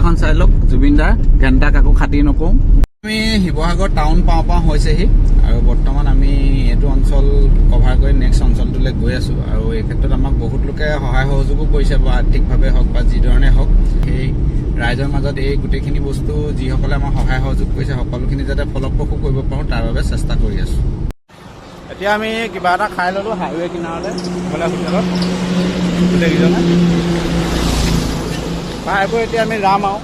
এখন চাই লওক জুবিনদাৰ ঘণ্টা কাকো খাতি নকৰোঁ। আমি শিৱসাগৰ টাউন পাওঁ হৈছেহি আৰু বৰ্তমান আমি এইটো অঞ্চল কভাৰ কৰি নেক্সট অঞ্চলটোলৈ গৈ আছোঁ। আৰু এই ক্ষেত্ৰত আমাক বহুত লোকে সহায় সহযোগো কৰিছে বা আৰ্থিকভাৱে হওক বা যিধৰণে হওক। সেই ৰাইজৰ মাজত এই গোটেইখিনি বস্তু যিসকলে আমাক সহায় সহযোগ কৰিছে সকলোখিনি যাতে ফলপ্ৰসূ কৰিব পাৰোঁ তাৰ বাবে চেষ্টা কৰি আছোঁ। এতিয়া আমি কিবা এটা খাই ল'লোঁ হাইৱে কিনাৰতে বোলে হোটেলত গোটেইকেইজনে খাই বৈ এতিয়া আমি যাম আৰু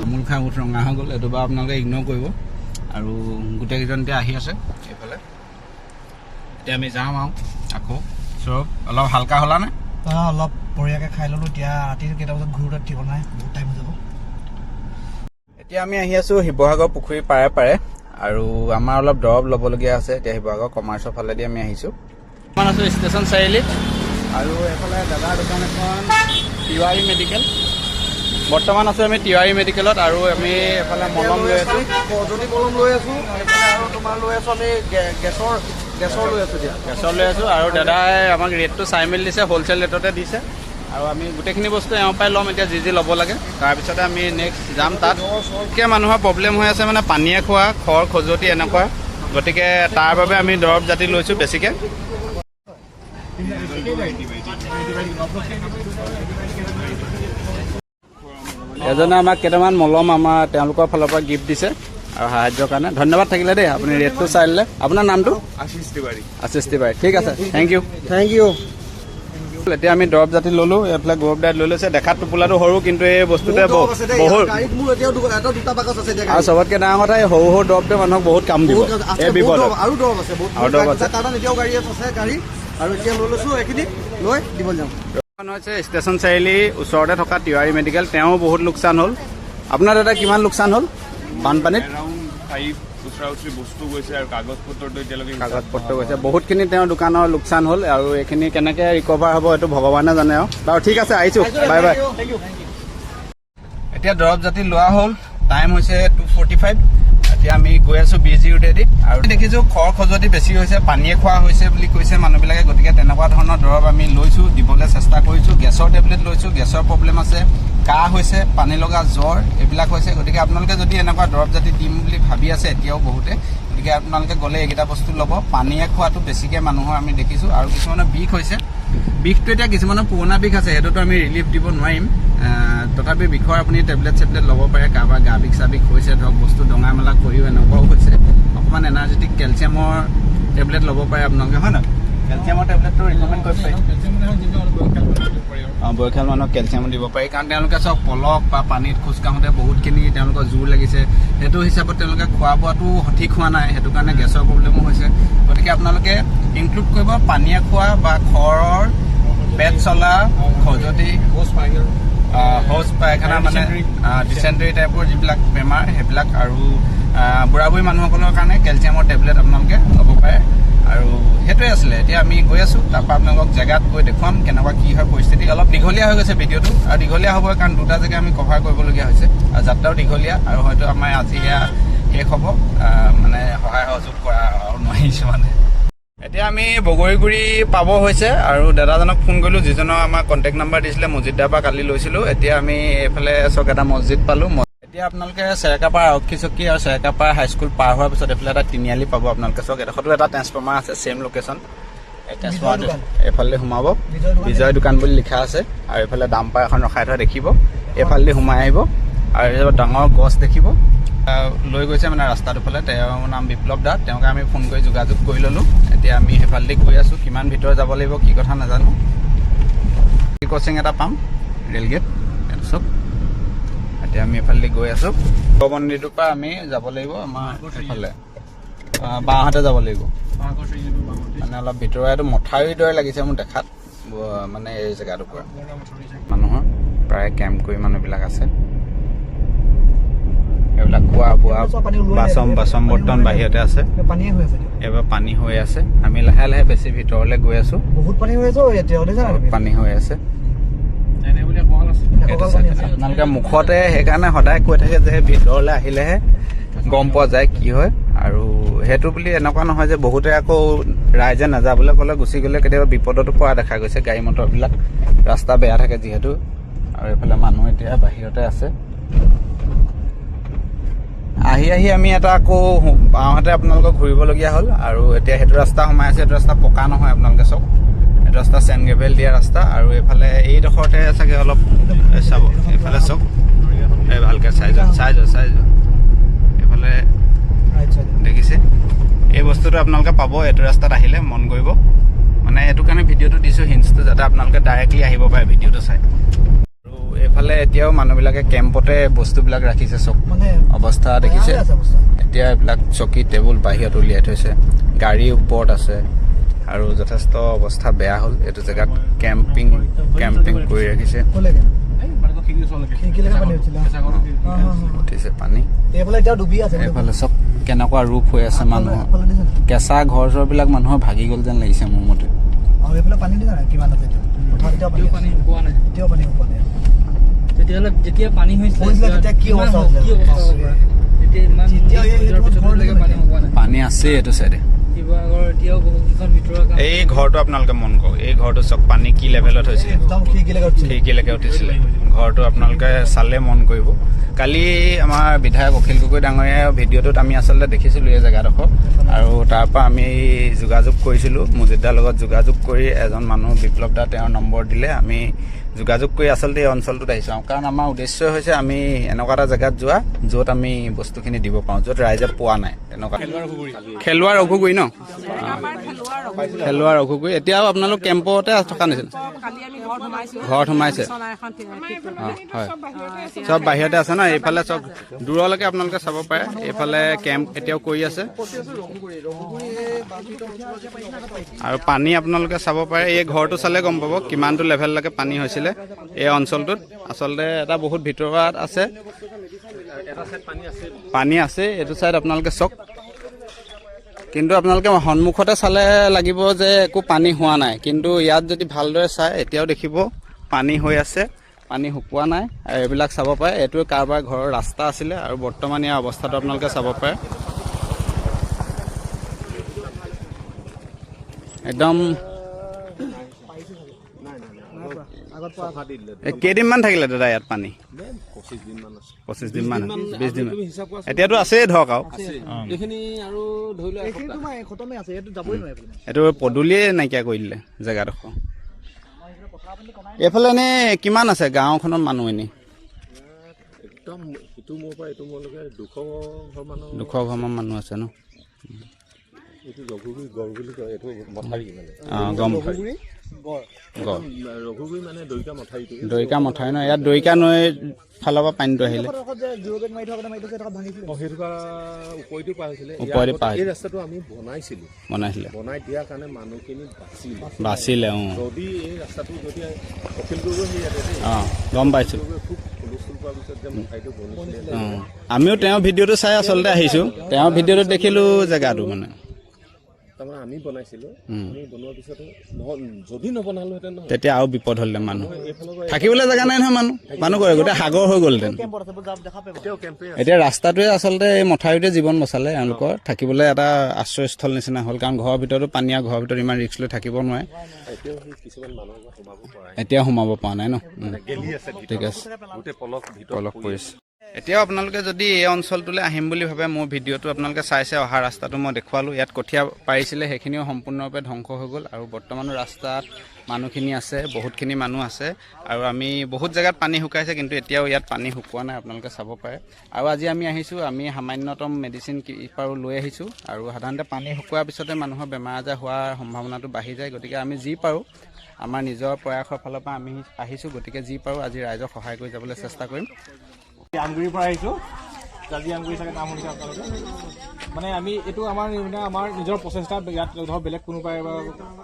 তামোল খাই উঠ ৰঙা হৈ গ'ল। এইটো বাৰু আপোনালোকে ইগন'ৰ কৰিব। আৰু গোটেইকেইজন এতিয়া আহি আছে এইফালে। এতিয়া আমি যাম আৰু আকৌ চব অলপ হালকা হ'লা নে? অলপ বঢ়িয়াকৈ খাই ল'লোঁ। এতিয়া ৰাতি কেইটা বজাত ঘূৰোতে ঠিক নাই, বহুত টাইম হৈ যাব। এতিয়া আমি আহি আছোঁ শিৱসাগৰ পুখুৰীৰ পাৰে পাৰে আৰু আমাৰ অলপ দৰৱ ল'বলগীয়া আছে। এতিয়া শিৱসাগৰ কমাৰ্চৰ ফালেদি আমি আহিছোঁ। বৰ্তমান আছোঁ ষ্টেচন চাৰিআলিত আৰু এইফালে দাদাৰ দোকান এখন তিৱাৰী মেডিকেল। বৰ্তমান আছোঁ আমি তিৱাৰী মেডিকেলত আৰু আমি এইফালে মলম লৈ আছোঁ, যদি মলম লৈ আছোঁ আৰু তোমাৰ লৈ আছোঁ আমি গেছৰ লৈ আছোঁ। গেছৰ লৈ আছোঁ আৰু দাদাই আমাক ৰেটটো চাই মেলি দিছে, হ'লচেল ৰেটতে দিছে আৰু আমি গোটেইখিনি বস্তু এওঁ পৰাই ল'ম এতিয়া যি ল'ব লাগে। তাৰপিছতে আমি নেক্সট যাম তাত। গতিকে মানুহৰ প্ৰব্লেম হৈ আছে মানে পানীয়ে খোৱা, খৰ খজুৱতি এনেকুৱা, গতিকে তাৰ বাবে আমি দৰৱ জাতি লৈছোঁ বেছিকৈ। এজনে আমাক কেইটামান মলম আমাৰ তেওঁলোকৰ ফালৰ পৰা গিফ্ট দিছে আৰু সাহায্যৰ কাৰণে ধন্যবাদ থাকিলে দেই। আপুনি ৰেটটো চাই ল'লে। আপোনাৰ নামটো? আশিষ তিৱাৰী। ঠিক আছে, থেংক ইউ। এতিয়া আমি দৰৱ জাতি ল'লোঁ। এইফালে গৌৰৱ দাই লৈ লৈছে। দেখাত টোপোলাটো সৰু কিন্তু এই বস্তুটোৱে বহুত আৰু চবতকৈ ডাঙৰ কথা এই সৰু সৰু দৰৱটোৱে মানুহক বহুত কাম দিব এই বিপদত। আৰু দৰৱ আছে এতিয়াও গাড়ী আছে গাড়ী আৰু এতিয়া লৈ লৈছোঁ এইখিনি লৈ দিব যাম। হৈছে ষ্টেচন চাৰিআলিৰ ওচৰতে থকা তিৱাৰী মেডিকেল। তেওঁ বহুত লোকচান হ'ল। আপোনাৰ দাদা কিমান লোকচান হ'ল বানপানীত? কাগজ পত্ৰ গৈছে বহুতখিনি। তেওঁৰ দোকানৰ লোকচান হ'ল আৰু এইখিনি কেনেকৈ ৰিকভাৰ হ'ব এইটো ভগৱানে জানে আৰু। বাৰু ঠিক আছে, আহিছোঁ, বাই বাই। এতিয়া দৰৱ জাতি লোৱা হ'ল। টাইম হৈছে 2:45। এতিয়া আমি গৈ আছোঁ BG ৰোডেদি আৰু দেখিছোঁ খৰ খজুৱতি বেছি হৈছে, পানীয়ে খোৱা হৈছে বুলি কৈছে মানুহবিলাকে। গতিকে তেনেকুৱা ধৰণৰ দৰৱ আমি লৈছোঁ, দিবলৈ চেষ্টা কৰিছোঁ। গেছৰ টেবলেট লৈছোঁ, গেছৰ প্ৰব্লেম আছে, কাহ হৈছে, পানী লগা জ্বৰ এইবিলাক হৈছে। গতিকে আপোনালোকে যদি এনেকুৱা দৰৱ জাতি দিম বুলি ভাবি আছে এতিয়াও বহুতে, গতিকে আপোনালোকে গ'লে এইকেইটা বস্তু ল'ব। পানীয়ে খোৱাটো বেছিকৈ মানুহৰ আমি দেখিছোঁ। আৰু কিছুমানৰ বিষ হৈছে। বিষটো এতিয়া কিছুমানৰ পুৰণা বিষ আছে, সেইটোতো আমি ৰিলিফ দিব নোৱাৰিম। তথাপি বিষৰ আপুনি টেবলেট ল'ব পাৰে। কাৰোবাৰ গা বিষ চাবিষ হৈছে ধৰক, বস্তু ডঙা মেলা কৰিও এনেকুৱাও হৈছে, অকণমান এনাৰ্জেটিক কেলছিয়ামৰ টেবলেট ল'ব পাৰে আপোনালোকে, হয় নহয়? কেলছিয়ামৰ টেবলেটটো ৰিকমেণ্ড কৰিব পাৰি। বয়সীয়াল মানুহক কেলছিয়াম দিব পাৰি, কাৰণ তেওঁলোকে চব পলস বা পানীত খোজকাঢ়োঁতে বহুতখিনি তেওঁলোকৰ জোৰ লাগিছে। সেইটো হিচাপত তেওঁলোকে খোৱা বোৱাটো সঠিক হোৱা নাই, সেইটো কাৰণে গেছৰ প্ৰব্লেমো হৈছে। গতিকে আপোনালোকে ইনক্লুড কৰিব পানীয়ে খোৱা বা খৰৰ, পেট চলা, খজুৱতি, শৌচ পায়খানা মানে ডিচেণ্ট্ৰি টাইপৰ যিবিলাক বেমাৰ সেইবিলাক, আৰু বুঢ়া বুঢ়ী মানুহসকলৰ কাৰণে কেলছিয়ামৰ টেবলেট আপোনালোকে ল'ব পাৰে। আৰু সেইটোৱে আছিলে। এতিয়া আমি গৈ আছোঁ, তাৰপৰা আপোনালোকক জেগাত গৈ দেখুৱাম কেনেকুৱা কি হয় পৰিস্থিতি। অলপ দীঘলীয়া হৈ গৈছে ভিডিঅ'টো, আৰু দীঘলীয়া হ'ব কাৰণ দুটা জেগা আমি কভাৰ কৰিবলগীয়া হৈছে আৰু যাত্ৰাও দীঘলীয়া, আৰু হয়তো আমাৰ আজি এয়া শেষ হ'ব। মানে সহায় সহযোগ কৰা নোৱাৰিছোঁ মানে। এতিয়া আমি বগৰীগুৰি পাব হৈছে আৰু দাদাজনক ফোন কৰিলোঁ, যিজনৰ আমাৰ কণ্টেক্ট নাম্বাৰ দিছিলে, মছজিদদাৰ পৰা কালি লৈছিলোঁ। এতিয়া আমি এইফালে চক এটা মছজিদ পালোঁ। এতিয়া আপোনালোকে চেৰেকাপাৰ আৰক্ষী চকী আৰু চেৰেকাপাৰ হাইস্কুল পাৰ হোৱাৰ পিছত এইফালে এটা তিনিআলি পাব আপোনালোকে চক। এডোখৰতো এটা ট্ৰেন্সফৰ্মাৰ আছে, ছেম লোকেশ্যন। এই ট্ৰেন্সফৰ্মাৰটো এইফালে সোমাব, বিজয় দোকান বুলি লিখা আছে। আৰু এইফালে ডাম্পাৰ এখন ৰখাই থোৱা দেখিব। এইফালেদি সোমাই আহিব আৰু এইফালে ডাঙৰ গছ দেখিব। লৈ গৈছে মানে ৰাস্তাটোৰ ফালে। তেওঁৰ নাম বিপ্লৱ দা। তেওঁকে আমি ফোন কৰি যোগাযোগ কৰি ল'লোঁ। এতিয়া আমি সেইফালেদি গৈ আছোঁ। কিমান ভিতৰত যাব লাগিব কি কথা নাজানো। ক্ৰচিং এটা পাম, ৰেলগেট চব। এতিয়া আমি এইফালেদি গৈ আছোঁ। শিৱ মন্দিৰটোৰ পৰা আমি যাব লাগিব আমাৰ এইফালে বাওঁহাতে যাব লাগিব। মানে অলপ ভিতৰুৱা এইটো মথাউৰিৰ দৰে লাগিছে মোৰ দেখাত, মানে এই জেগাটোৰ পৰা মানুহৰ প্ৰায় কেম্প কৰি মানুহবিলাক আছে। এইবিলাক খোৱা বোৱা বাচন বৰ্তন বাহিৰতে আছে। এইবাৰ পানী হৈ আছে। আমি লাহে লাহে বেছি ভিতৰলৈ গৈ আছোঁ। বহুত পানী হৈ আছে, পানী হৈ আছে। আপোনালোকে মুখতে সেইকাৰণে সদায় কৈ থাকে যে ভিতৰলৈ আহিলেহে গম পোৱা যায় কি হয়। আৰু সেইটো বুলি এনেকুৱা নহয় যে বহুতে আকৌ ৰাইজে নাযাবলৈ ক'লে গুচি গ'লে কেতিয়াবা বিপদতো পৰা দেখা গৈছে। গাড়ী মটৰবিলাক ৰাস্তা বেয়া থাকে যিহেতু। আৰু এইফালে মানুহ এতিয়া বাহিৰতে আছে। আহি আমি এটা আকৌ বাওঁহাতে আপোনালোকক ঘূৰিবলগীয়া হ'ল আৰু এতিয়া সেইটো ৰাস্তা সোমাই আছে। সেইটো ৰাস্তা পকা নহয়, আপোনালোকে চাওক, এইটো ৰাস্তা চেণ্ট গ্ৰেভেল দিয়া ৰাস্তা। আৰু এইফালে এইডোখৰতে চাগে অলপ চাব, এইফালে চাওক, এই ভালকৈ চাই যোৱা এইফালে দেখিছে। এই বস্তুটো আপোনালোকে পাব এইটো ৰাস্তাত আহিলে, মন কৰিব। মানে এইটো কাৰণে ভিডিঅ'টো দিছোঁ, হিন্টছটো, যাতে আপোনালোকে ডাইৰেক্টলি আহিব পাৰে ভিডিঅ'টো চাই। আৰু এইফালে এতিয়াও মানুহবিলাকে কেম্পতে বস্তুবিলাক ৰাখিছে, চব অৱস্থা দেখিছে। এতিয়া এইবিলাক চকী টেবুল বাহিৰত উলিয়াই থৈছে, গাড়ী ওপৰত আছে আৰু যথেষ্ট অৱস্থা বেয়া হ'ল। এইটো জেগাত কেম্পিং কৰি ৰাখিছে। উঠিছে পানী, এইফালে চব কেনেকুৱা ৰূপ হৈ আছে মানুহৰ। কেঁচা ঘৰ চৰবিলাক মানুহৰ ভাগি গ'ল যেন লাগিছে মোৰ মতে। পানী আছে এইটো চাইডে। এই ঘৰটো আপোনালোকে মন কৰক, এই ঘৰটো চব পানী কি লেভেলত হৈছিলে, খিৰিকীলৈকে উঠিছিলে। ঘৰটো আপোনালোকে চালে মন কৰিব। কালি আমাৰ বিধায়ক অখিল গগৈ ডাঙৰীয়া ভিডিঅ'টোত আমি আচলতে দেখিছিলোঁ এই জেগাডোখৰ, আৰু তাৰপৰা আমি যোগাযোগ কৰিছিলোঁ, মুজিদদাৰ লগত যোগাযোগ কৰি এজন মানুহ বিপ্লৱ দা তেওঁৰ নম্বৰ দিলে। আমি যোগাযোগ কৰি আচলতে এই অঞ্চলটোত আহিছোঁ, কাৰণ আমাৰ উদ্দেশ্য হৈছে আমি এনেকুৱা এটা জেগাত যোৱা য'ত আমি বস্তুখিনি দিব পাৰোঁ, য'ত ৰাইজে পোৱা নাই। তেনেকুৱা খেলুৱাৰ ৰঘুগুৰি ন, খেলুৱাৰ ৰঘুগুৰি। এতিয়াও আপোনালোক কেম্পতে থকা নিচিনা, ঘৰত সোমাইছে। অঁ হয়, চব বাহিৰতে আছে ন। এইফালে চব দূৰলৈকে আপোনালোকে চাব পাৰে। এইফালে কেম্প এতিয়াও কৰি আছে আৰু পানী আপোনালোকে চাব পাৰে। এই ঘৰটো চালে গম পাব কিমানটো লেভেললৈকে পানী হৈছিলে এই অঞ্চলটোত। আচলতে এটা বহুত ভিতৰুৱাত আছে, পানী আছে এইটো চাইড আপোনালোকে চাওক। কিন্তু আপোনালোকে সন্মুখতে চালে লাগিব যে একো পানী হোৱা নাই, কিন্তু ইয়াত যদি ভালদৰে চাই এতিয়াও দেখিব পানী হৈ আছে, পানী শুকোৱা নাই। আৰু এইবিলাক চাব পাৰে, এইটো কাৰোবাৰ ঘৰৰ ৰাস্তা আছিলে আৰু বৰ্তমান ইয়াৰ অৱস্থাটো আপোনালোকে চাব পাৰে। একদম কেইদিনমান থাকিলে দাদা ইয়াত পানী? 25 দিনমান, 20 দিন। এতিয়াতো আছেই ধৰক আৰু এইটো পদূলিয়ে নাইকিয়া কৰি দিলে জেগাডোখৰ। এইফালে এনেই কিমান আছে গাঁওখনৰ মানুহ? এনেই 200 ঘৰমান মানুহ আছে ন? দৰিকা মথাৰি ন? ইয়াত দৰিকা নৈ ফালৰ পৰা পানীটো আহিলে বাচিলে। গম পাইছোঁ। আমিও তেওঁৰ ভিডিঅ'টো চাই আচলতে আহিছোঁ। তেওঁৰ ভিডিঅ'টো দেখিলোঁ জেগাটো মানে আমি বনাইছিলোঁ। আমি বনোৱাৰ পিছত যদি নবনালোহেঁতেন তেতিয়া আৰু বিপদ হ'লহেঁতেন। মানুহ থাকিবলৈ জেগা নাই নহয়, মানুহ কৰে গোটেই সাগৰ হৈ গ'লহেঁতেন। এতিয়া ৰাস্তাটোৱে আচলতে এই মথাউৰিটোৱে জীৱন বচালে এওঁলোকৰ। থাকিবলৈ এটা আশ্ৰয়স্থল নিচিনা হ'ল, কাৰণ ঘৰৰ ভিতৰতো পানী আৰু ঘৰৰ ভিতৰত ইমান ৰিক্স লৈ থাকিব নোৱাৰে। এতিয়া সোমাব পৰা নাই ন? ঠিক আছে, পলস পৰিছে। এতিয়াও আপোনালোকে যদি এই অঞ্চলটোলৈ আহিম বুলি ভাবে, মোৰ ভিডিঅ'টো আপোনালোকে চাইছে, অহা ৰাস্তাটো মই দেখুৱালোঁ। ইয়াত কঠীয়া পাৰিছিলে, সেইখিনিও সম্পূৰ্ণৰূপে ধ্বংস হৈ গ'ল। আৰু বৰ্তমানো ৰাস্তাত মানুহখিনি আছে, বহুতখিনি মানুহ আছে। আৰু আমি বহুত জেগাত পানী শুকাইছে, কিন্তু এতিয়াও ইয়াত পানী শুকোৱা নাই, আপোনালোকে চাব পাৰে। আৰু আজি আমি আহিছোঁ, আমি সামান্যতম মেডিচিন কি পাৰোঁ লৈ আহিছোঁ। আৰু সাধাৰণতে পানী শুকোৱাৰ পিছতে মানুহৰ বেমাৰ আজাৰ হোৱাৰ সম্ভাৱনাটো বাঢ়ি যায়। গতিকে আমি যি পাৰোঁ আমাৰ নিজৰ প্ৰয়াসৰ ফালৰ পৰা আমি আহিছোঁ। গতিকে যি পাৰোঁ আজি ৰাইজক সহায় কৰি যাবলৈ চেষ্টা কৰিম। আমগুৰিৰ পৰা আহিছোঁ, জাজি আমগুৰি চাগে নাম শুনিছে আপোনালোকে। মানে আমি এইটো আমাৰ নিজৰ প্ৰচেষ্টা, ইয়াত ধৰক বেলেগ কোনোবাই বা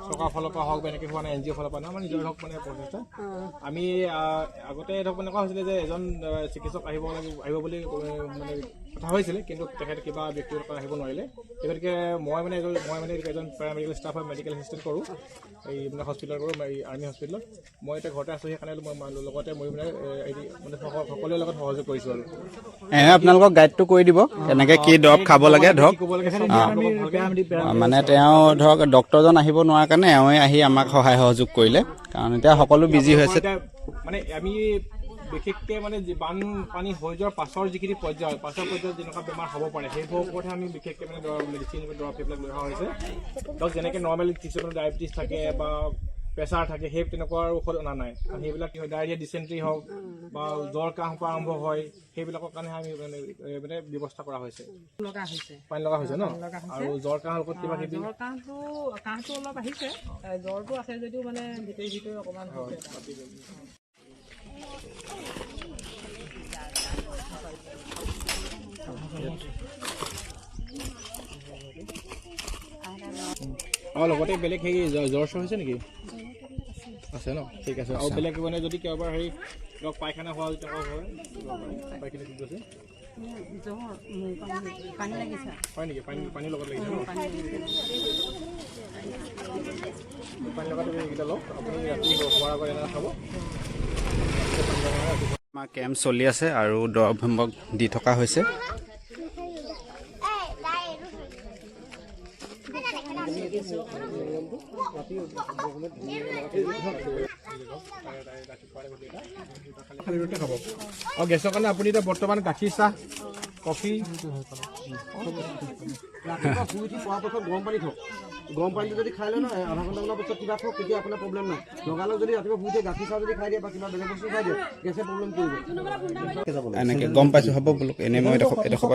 চৰকাৰৰ ফালৰ পৰা হওক বা এনেকৈ হোৱা নাই, NGO ফালৰ পৰা নহয়, আমাৰ নিজৰ ধৰক মানে প্ৰচেষ্টা। আমি আগতে ধৰক এনেকুৱা হৈছিলে যে এজন চিকিৎসক আহিব বুলি মানে কথা হৈছিলে, কিন্তু তেখেত কিবা ব্যক্তিগত কাৰণে আহিব নোৱাৰিলে। গতিকে মই মানে এজন পেৰামেডিকেল ষ্টাফ হয়, মেডিকেল এছিষ্টেণ্ট কৰোঁ এই মানে হস্পিটেলত কৰোঁ, এই আৰ্মি হস্পিটেলত। মই এতিয়া ঘৰতে আছোঁ, সেইকাৰণে মই লগতে মই মানে সকলোৰে লগত সহযোগ কৰিছোঁ। আৰু আপোনালোকক গাইডটো কৰি দিব কেনেকৈ কি দৰৱ খাব লাগে ধৰক। মানে তেওঁ ধৰক ডক্তৰজন আহিব নোৱাৰা কাৰণে এওঁৱে আহি আমাক সহায় সহযোগ কৰিলে, কাৰণ এতিয়া সকলো বিজি হৈছে। মানে আমি বিশেষকৈ মানে বানপানী হৈ যোৱাৰ পাছৰ যিখিনি পৰ্যায় পাছৰ পৰ্যায়ত যেনেকুৱা বেমাৰ হ'ব পাৰে সেইবোৰৰ ওপৰতহে আমি বিশেষকৈ মানে মেডিচিন দৰৱ সেইবিলাক লৈ অহা হৈছে ধৰক যেনেকৈ নৰ্মেলি কিছুমানৰ ডায়েবেটিছ থাকে বা প্ৰেছাৰ থাকে সেই তেনেকুৱাৰ ঔষধ অনা নাই কাৰণ সেইবিলাক কি হয় ডায়েৰিয়া ডিচেণ্ট্ৰি হওক বা জ্বৰ কাহৰ পৰা আৰম্ভ হয় সেইবিলাকৰ কাৰণে আমি মানে ব্যৱস্থা কৰা হৈছে পানী লগা হৈছে ন আৰু জ্বৰ কাহৰ লগত কিবা কিবি কাহটো অলপ আহিছে জ্বৰটো আছে যদিও মানে ভিতৰি অকণমান লগতে বেলেগ হেৰি জ্বৰ চৰ হৈছে নেকি আছে ন ঠিক আছে আৰু বেলেগ মানে যদি কাৰোবাৰ হেৰি ধৰক পায়খানা হোৱা তেনেকুৱা হয় পায়খানা কি কৈছে হয় নেকি পানী লগত লাগিছে ন পানী লগাটো এইকেইটা লওক আপুনি ৰাতি শোৱাৰ আগত এনেকৈ খাব আমাৰ কেম্প চলি আছে আৰু দৰৱ দি থকা হৈছে আৰু গেছৰ কাৰণে আপুনি এতিয়া বৰ্তমান গাখীৰ চাহ কফি ৰাতিপুৱা শুই উঠি পৰাপক্ষত গৰম পানী থওক গৰম পানীটো যদি খাই লয় ন আধা ঘণ্টামানৰ পিছত কিবা থওক তেতিয়া আপোনাৰ প্ৰব্লেম নাই লগালগ যদি ৰাতিপুৱা শুই উঠি গাখীৰ চাহ যদি খাই দিয়ে বা কিবা বেলেগ বস্তু খাই দিয়ে গেছে প্ৰব্লেম কৰিব এনেকৈ গম পাইছোঁ হ'ব বোলো এনেই মই এডোখৰ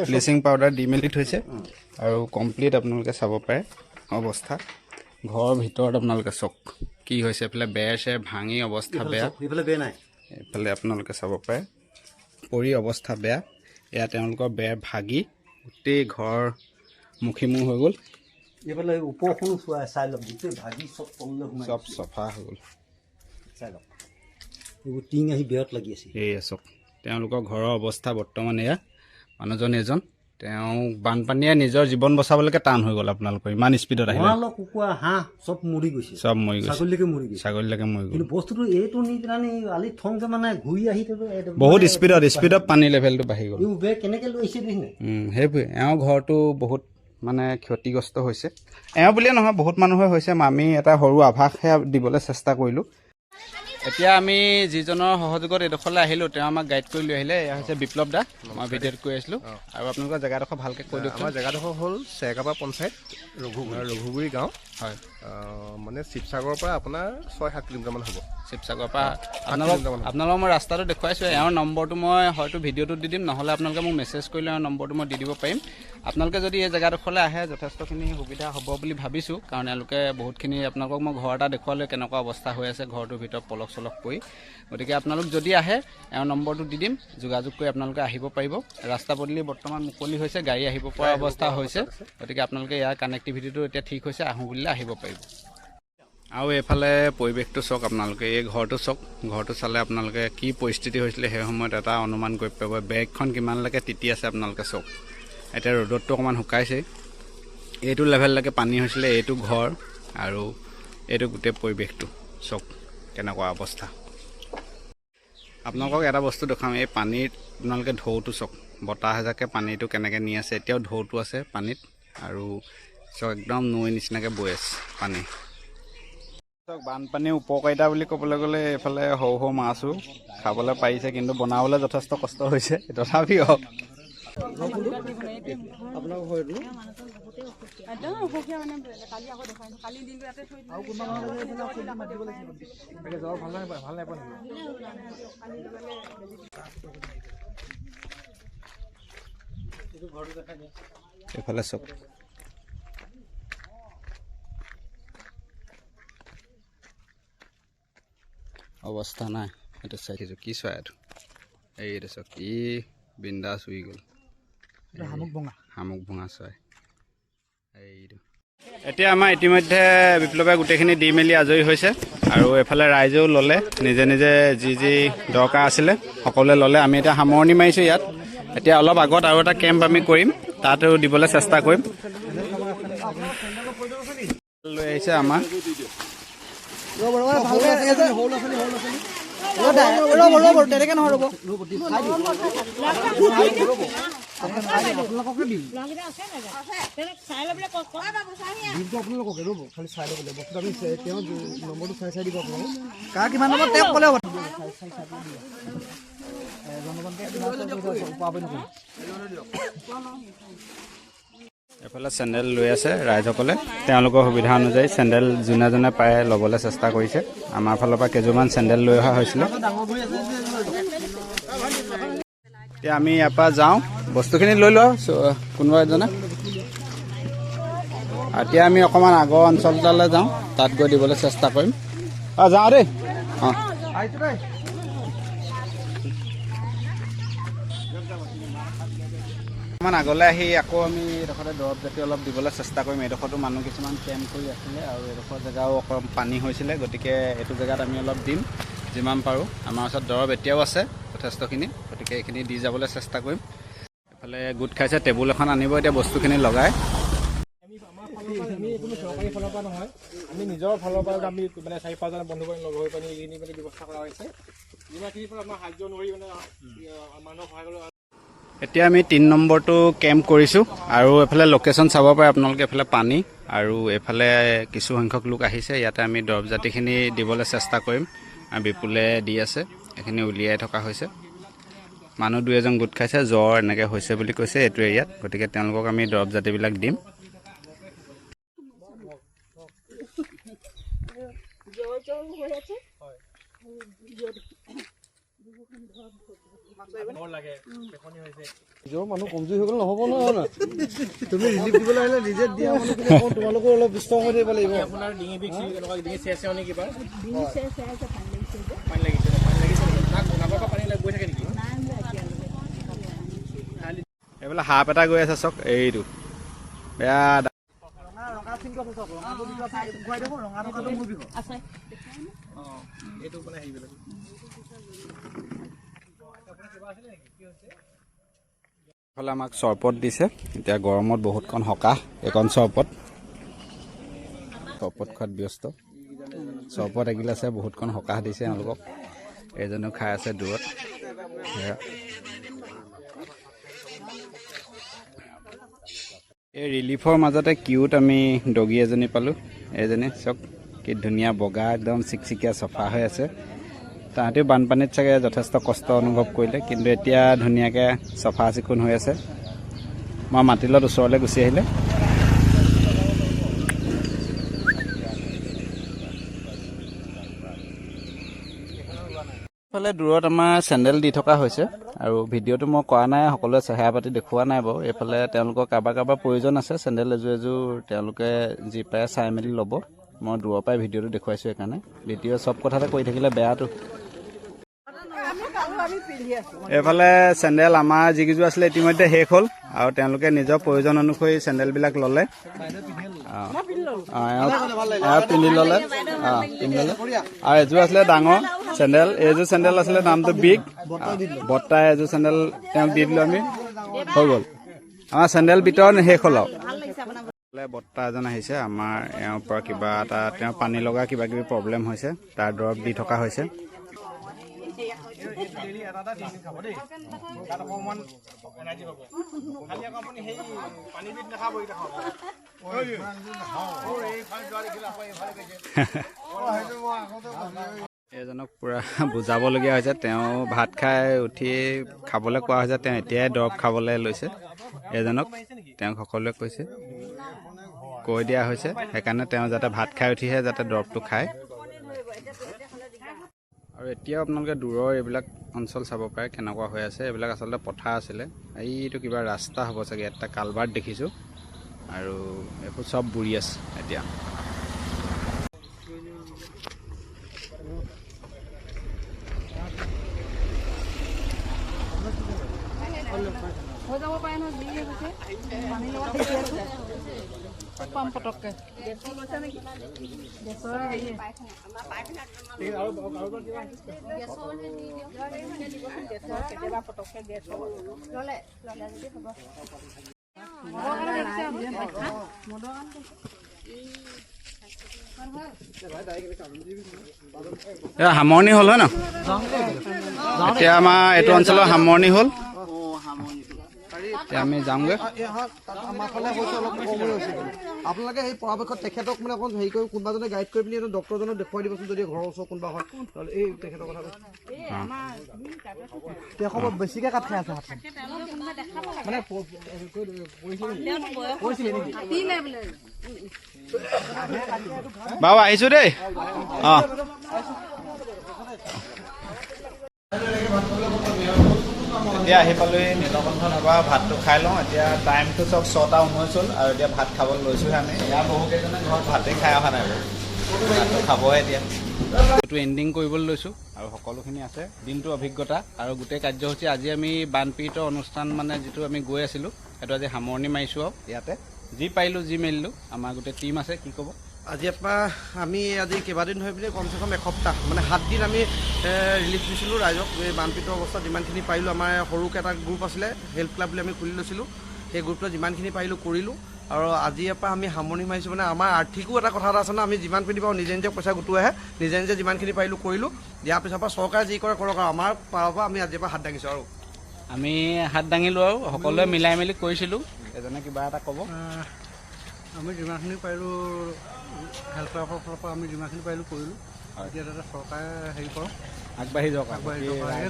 ব্লিচিং পাউডাৰ দি মেলি থৈছে আৰু কমপ্লিট আপোনালোকে চাব পাৰে অৱস্থা ঘৰৰ ভিতৰত আপোনালোকে চাওক কি হৈছে এইফালে বেৰ চেৰ ভাঙি অৱস্থা বেয়া এইফালে আপোনালোকে চাব পাৰে পৰি অৱস্থা বেয়া এয়া তেওঁলোকৰ বেৰ ভাগি গোটেই ঘৰ মুখিমুখ হৈ গ'ল এইফালে ওপৰখনো চোৱা চাই লওক গোটেই ভাগি চব তললৈ সোমাই চব চফা হৈ গ'ল চাই লওক এইবোৰ টিং আহি বেৰত লাগি আছে এয়া চাওক তেওঁলোকৰ ঘৰৰ অৱস্থা বৰ্তমান এয়া মানুহজন এজন তেওঁ বানপানীয়ে নিজৰ জীৱন বচাবলৈকে টান হৈ গ'ল আপোনালোকৰ ইমান স্পীডত আহিলে কুকুৰা হাঁহ চব মৰি গৈছে চব মৰি গৈছে ছাগলীলৈকে মৰি গৈছে কিন্তু বস্তুটো এইটো নি পেলাই আলি থংকে মানে ঘূৰি আহি বহুত স্পীডত পানী লেভেলটো বাঢ়ি গ'ল কেনেকৈ লৈছে সেইবোৰে এওঁ ঘৰটো বহুত মানে ক্ষতিগ্ৰস্ত হৈছে এওঁ বুলিয়ে নহয় বহুত মানুহে হৈছে আমি এটা সৰু আভাসহে দিবলৈ চেষ্টা কৰিলোঁ এতিয়া আমি যিজনৰ সহযোগত এইডোখৰলৈ আহিলোঁ তেওঁ আমাক গাইড কৰি লৈ আহিলে এয়া হৈছে বিপ্লৱ দা মই ভিডিঅ'ত কৈ আছিলোঁ আৰু আপোনালোকৰ জেগাডোখৰ ভালকৈ কৈ দিয়ক আমাৰ জেগাডোখৰ হ'ল চেৰকাপা পঞ্চায়ত ৰঘুগুৰি গাঁও হয় মানে শিৱসাগৰৰ পৰা আপোনাৰ 6-7 কিলোমিটাৰমান হ'ব শিৱসাগৰৰ পৰা আপোনালোকক মই ৰাস্তাটো দেখুৱাইছোঁ এওঁৰ নম্বৰটো মই হয়তো ভিডিঅ'টোত দি দিম নহ'লে আপোনালোকে মোক মেছেজ কৰিলে এওঁৰ নম্বৰটো মই দি দিব পাৰিম আপোনালোকে যদি এই জেগাডোখৰলৈ আহে যথেষ্টখিনি সুবিধা হ'ব বুলি ভাবিছোঁ কাৰণ এওঁলোকে বহুতখিনি আপোনালোকক মই ঘৰ এটা দেখুৱালৈ কেনেকুৱা অৱস্থা হৈ আছে ঘৰটোৰ ভিতৰত পলস চলস পৰি গতিকে আপোনালোক যদি আহে এওঁৰ নম্বৰটো দি দিম যোগাযোগ কৰি আপোনালোকে আহিব পাৰিব ৰাস্তা পদূলি বৰ্তমান মুকলি হৈছে গাড়ী আহিব পৰা অৱস্থা হৈছে গতিকে আপোনালোকে ইয়াৰ কানেক্টিভিটিটো এতিয়া ঠিক হৈছে আহোঁ বুলিলে আহিব পাৰিব আৰু এইফালে পৰিৱেশটো চাওক আপোনালোকে এই ঘৰটো চাওক ঘৰটো চালে আপোনালোকে কি পৰিস্থিতি হৈছিলে সেই সময়ত এটা অনুমান কৰিব পাৰিব বেগখন কিমানলৈকে তিতি আছে আপোনালোকে চাওক এতিয়া ৰ'দতটো অকণমান শুকাইছে এইটো লেভেললৈকে পানী হৈছিলে এইটো ঘৰ আৰু এইটো গোটেই পৰিৱেশটো চাওক কেনেকুৱা অৱস্থা আপোনালোকক এটা বস্তু দেখুৱাম এই পানীত আপোনালোকে ঢৌটো চাওক বতাহ এজাকে পানীটো কেনেকৈ নি আছে এতিয়াও ঢৌটো আছে পানীত আৰু চাওক একদম নৈ নিচিনাকৈ বৈ আছে পানী চাওক বানপানীৰ উপকাৰিতা বুলি ক'বলৈ গ'লে এইফালে সৰু সৰু মাছো খাবলৈ পাৰিছে কিন্তু বনাবলৈ যথেষ্ট কষ্ট হৈছে তথাপিও এইফালে চাওক অৱস্থা নাই এইটো চাইছোঁ কি চৰাই এইটো এইটো চাওক কি বিন্দাছ উৰি গ'ল শামুক ভঙা চৰাই এইটো এতিয়া আমাৰ ইতিমধ্যে বিপ্লৱে গোটেইখিনি দি মেলি আজৰি হৈছে আৰু এফালে ৰাইজেও ল'লে নিজে নিজে যি যি দৰকাৰ আছিলে সকলোৱে ল'লে আমি এতিয়া সামৰণি মাৰিছোঁ ইয়াত এতিয়া অলপ আগত আৰু এটা কেম্প আমি কৰিম তাতো দিবলৈ চেষ্টা কৰিম লৈ আহিছে আমাৰ ৰ'ব তেনেকৈ নহয় ৰ'ব আপোনালোককে দিম ল'ৰাকেইটা আছে নাই চাই লৈ পেলাই কওক দিনটো আপোনালোককে ৰ'ব খালি চাই ল'ব বস্তুটো আমি তেওঁ নম্বৰটো চাই দিব আপোনালোকক কাৰ কিমান নম্বৰত তেওঁক ক'লে হ'ব এফালে চেণ্ডেল লৈ আছে ৰাইজসকলে তেওঁলোকৰ সুবিধা অনুযায়ী চেণ্ডেল যোনে যোনে পাৰে ল'বলৈ চেষ্টা কৰিছে আমাৰ ফালৰ পৰা কেইযোৰমান চেণ্ডেল লৈ অহা হৈছিলে এতিয়া আমি ইয়াৰ পৰা যাওঁ বস্তুখিনি লৈ লওঁ কোনোবা এজনে এতিয়া আমি অকণমান আগৰ অঞ্চল এটালৈ যাওঁ তাত গৈ দিবলৈ চেষ্টা কৰিম যাওঁ দেই অঁ অকণমান আগলৈ আহি আকৌ আমি এইডোখৰতে দৰৱ জাতি অলপ দিবলৈ চেষ্টা কৰিম এইডোখৰতো মানুহ কিছুমান কেম্প কৰি আছিলে আৰু এইডোখৰ জেগাও অকণ পানী হৈছিলে গতিকে এইটো জেগাত আমি অলপ দিম যিমান পাৰোঁ আমাৰ ওচৰত দৰৱ এতিয়াও আছে যথেষ্টখিনি গতিকে এইখিনি দি যাবলৈ চেষ্টা কৰিম এইফালে গোট খাইছে টেবুল এখন আনিব এতিয়া বস্তুখিনি লগাই আমি কোনো চৰকাৰী ফালৰ পৰা নহয় আমি নিজৰ ফালৰ পৰা আমি মানে 4-5জন বন্ধু বান্ধৱ লগ হৈ পানি এইখিনি মানে ব্যৱস্থা কৰা হৈছে যিমানখিনিৰ পৰা আমাৰ সাহায্য অনুসৰি মানে মানুহক সহায় কৰিবলৈ এতিয়া আমি 3 নম্বৰটো কেম্প কৰিছোঁ আৰু এইফালে লোকেশ্যন চাব পাৰে আপোনালোকে এইফালে পানী আৰু এইফালে কিছু সংখ্যক লোক আহিছে ইয়াতে আমি দৰৱ জাতিখিনি দিবলৈ চেষ্টা কৰিম আৰু বিপুলে দি আছে এইখিনি উলিয়াই থকা হৈছে মানুহ 2-এজন গোট খাইছে জ্বৰ এনেকৈ হৈছে বুলি কৈছে এইটো এৰিয়াত গতিকে তেওঁলোকক আমি দৰৱ জাতিবিলাক দিম নিজৰ মানুহ কমজুৰি হৈ গ'লে নহ'ব নহয় না তুমি ৰিলিফ দিবলৈ আহিলে নিজে দিয়া মানুহখিনি অকণ তোমালোকৰ অলপ ষ্ট্ৰং হৈ থাকিব লাগিব আপোনাৰ ডিঙি বিষ এনেকুৱা ডিঙি চেছে নেকি কিবা এইফালে সাপ এটা গৈ আছে চাওক এইটো বেয়া এইফালে আমাক চৰবত দিছে এতিয়া গৰমত বহুতকণ সকাহ এইকণ চৰবত খোৱাত ব্যস্ত চৰবত এগিলাছে বহুতকণ সকাহ দিছে এওঁলোকক এইজনো খাই আছে দূৰত এই ৰিলিফৰ মাজতে কিউট আমি ডগী এজনী পালোঁ এইজনী চাওক কি ধুনীয়া বগা একদম চিকচিকীয়া চফা হৈ আছে তাহাঁতেও বানপানীত চাগে যথেষ্ট কষ্ট অনুভৱ কৰিলে কিন্তু এতিয়া ধুনীয়াকৈ চফা চিকুণ হৈ আছে মই মাতিলত ওচৰলৈ গুচি আহিলে এইফালে দূৰত আমাৰ চেণ্ডেল দি থকা হৈছে আৰু ভিডিঅ'টো মই কৰা নাই সকলোৱে চেহেৰা পাতি দেখুওৱা নাই বাৰু এইফালে তেওঁলোকৰ কাৰোবাৰ প্ৰয়োজন আছে চেণ্ডেল এযোৰ তেওঁলোকে যি পাৰে চাই মেলি ল'ব মই দূৰৰ পৰাই ভিডিঅ'টো দেখুৱাইছোঁ সেইকাৰণে ভিডিঅ' চব কথাতে কৈ থাকিলে বেয়াটো এইফালে চেণ্ডেল আমাৰ যিকেইযোৰ আছিলে ইতিমধ্যে শেষ হ'ল আৰু তেওঁলোকে নিজৰ প্ৰয়োজন অনুসৰি চেণ্ডেলবিলাক ল'লে পিন্ধি ল'লে আৰু এযোৰ আছিলে ডাঙৰ চেণ্ডেল এইযোৰ চেণ্ডেল আছিলে নামটো বিগ বৰ্তাই এযোৰ চেণ্ডেল তেওঁক দি দিলোঁ আমি হৈ গ'ল আমাৰ চেণ্ডেল বিতৰণ শেষ হ'ল আৰু বৰ্তা এজন আহিছে আমাৰ এওঁৰ পৰা কিবা এটা তেওঁ পানী লগা কিবা কিবি প্ৰব্লেম হৈছে তাৰ দৰৱ দি থকা হৈছে এজনক পুৰা বুজাবলগীয়া হৈছে তেওঁ ভাত খাই উঠি খাবলৈ কোৱা হৈছে তেওঁ এতিয়াই দৰৱ খাবলৈ লৈছে এজনক তেওঁক সকলোৱে কৈছে কৈ দিয়া হৈছে সেইকাৰণে তেওঁ যাতে ভাত খাই উঠিহে যাতে দৰৱটো খায় আৰু এতিয়াও আপোনালোকে দূৰৰ এইবিলাক অঞ্চল চাব পাৰে কেনেকুৱা হৈ আছে এইবিলাক আচলতে পথাৰ আছিলে এইটো কিবা ৰাস্তা হ'ব চাগে এটা কালভাৰ্ট দেখিছোঁ আৰু এইবোৰ চব বুৰি আছে এতিয়া পাম পটককৈ কেতিয়াবা পটককৈ গেছ ল'লে এয়া সামৰণি হ'ল হয় ন এতিয়া আমাৰ এইটো অঞ্চলৰ সামৰণি হ'ল এতিয়া আমি যামগৈ আমাৰ ফালে হৈছে অলপ কম হৈছে আপোনালোকে সেই পৰাপক্ষত তেখেতক মানে অকণ হেৰি কৰি কোনোবাজনে গাইড কৰি পিনি ডক্টৰজনক দেখুৱাই দিবচোন যদি ঘৰৰ ওচৰ কোনোবা হয় নহ'লে এই তেখেতৰ কথা তেওঁ বেছিকৈ কাট খাই আছে হাতখন মানে কৈছিলে নেকি বাৰু আহিছোঁ দেই অঁ এতিয়া আহি পালোহি নীলকণ্ঠ নগৰ ভাতটো খাই লওঁ এতিয়া টাইমটো চব 6:19 হ'ল আৰু এতিয়া ভাত খাবলৈ লৈছোঁহে আমি ইয়াৰ বহুকেইজনে ঘৰত ভাতেই খাই অহা নাই বাৰু ভাতটো খাবহে এতিয়া এইটো এণ্ডিং কৰিবলৈ লৈছোঁ আৰু সকলোখিনি আছে দিনটো অভিজ্ঞতা আৰু গোটেই কাৰ্যসূচী আজি আমি বানপীড়িত অনুষ্ঠান মানে যিটো আমি গৈ আছিলোঁ সেইটো আজি সামৰণি মাৰিছোঁ আৰু ইয়াতে যি পাৰিলোঁ যি মেলিলোঁ আমাৰ গোটেই টীম আছে কি ক'ব আজিৰ পৰা আমি আজি কেইবাদিন ধৰি পিনি কমচে কম এসপ্তাহ মানে 7 দিন আমি ৰিলিফ দিছিলোঁ ৰাইজক এই বানপীড়িত অৱস্থাত যিমানখিনি পাৰিলোঁ আমাৰ সৰুকৈ এটা গ্ৰুপ আছিলে হেল্প ক্লাব বুলি আমি খুলি লৈছিলোঁ সেই গ্ৰুপটোত যিমানখিনি পাৰিলোঁ কৰিলোঁ আৰু আজিৰ পৰা আমি সামৰণি মাৰিছোঁ মানে আমাৰ আৰ্থিকো এটা কথা এটা আছে ন আমি যিমানখিনি পাৰোঁ নিজে নিজে পইচা গোটোৱাইহে নিজে নিজে যিমানখিনি পাৰিলোঁ কৰিলোঁ দিয়াৰ পিছৰ পৰা চৰকাৰে যি কৰে কৰক আৰু আমাৰ পাৰৰ পৰা আমি আজিৰ পৰা হাত দাঙিছোঁ আৰু আমি হাত দাঙিলোঁ আৰু সকলোৱে মিলাই মেলি কৰিছিলোঁ এজনে কিবা এটা ক'ব আমি যিমানখিনি পাৰিলোঁ হেল্প ক্লাবৰ ফালৰ পৰা আমি যিমানখিনি পাৰিলোঁ কৰিলোঁ এতিয়া তাতে চৰকাৰে হেৰি কৰক আগবাঢ়ি যাওক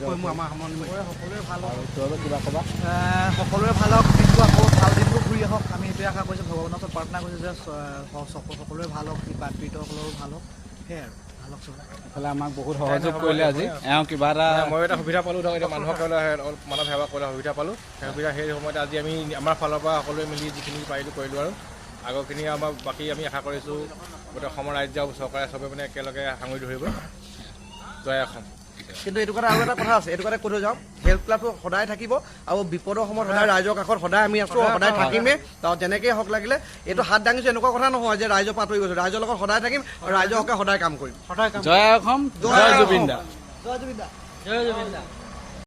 কৰিম আমাৰ সামৰণি সকলোৱে ভাল হওক কিবা ক'বা সকলোৰে ভাল হওক দিনটো আকৌ ভাল দিনবোৰ ঘূৰি আহক আমি সেইটোৱে আশা কৰিছোঁ ভগৱানৰ ওচৰত প্ৰাৰ্থনা কৰিছোঁ যে সকলোৰে ভাল হওক বানপীড়িতসকলৰো ভাল হওক সেয়াই আৰু ভাল হওক চবে এইফালে আমাক বহুত সহযোগ কৰিলে আজি এওঁ কিবা এটা মই এটা সুবিধা পালোঁ ধৰক এতিয়া মানুহক মানৱ সেৱা কৰিবলৈ সুবিধা পালোঁ সেই সুবিধা সেই সময়তে আজি আমি আমাৰ ফালৰ পৰা সকলোৱে মিলি যিখিনি পাৰিলোঁ কৰিলোঁ আৰু আগৰখিনি আমাৰ বাকী আমি আশা কৰিছোঁ গোটেই অসমৰ ৰাজ্য চৰকাৰে চবে মানে একেলগে সাঙুৰি ধৰিব জয় অসম কিন্তু এইটো কথা আৰু এটা কথা আছে এইটো কথা কৈ থৈ যাওঁ হেল্প ক্লাবটো সদায় থাকিব আৰু বিপদৰ সময়ত সদায় ৰাইজৰ কাষত সদায় আমি আছোঁ সদায় থাকিমেই আৰু যেনেকৈ হওক লাগিলে এইটো হাত দাঙিছোঁ এনেকুৱা কথা নহয় যে ৰাইজৰ পৰা আঁতৰি গৈছোঁ ৰাইজৰ লগত সদায় থাকিম আৰু ৰাইজৰ হকে সদায় কাম কৰিম জয় অসম জয় জুবিন দা জয় জুবিন দা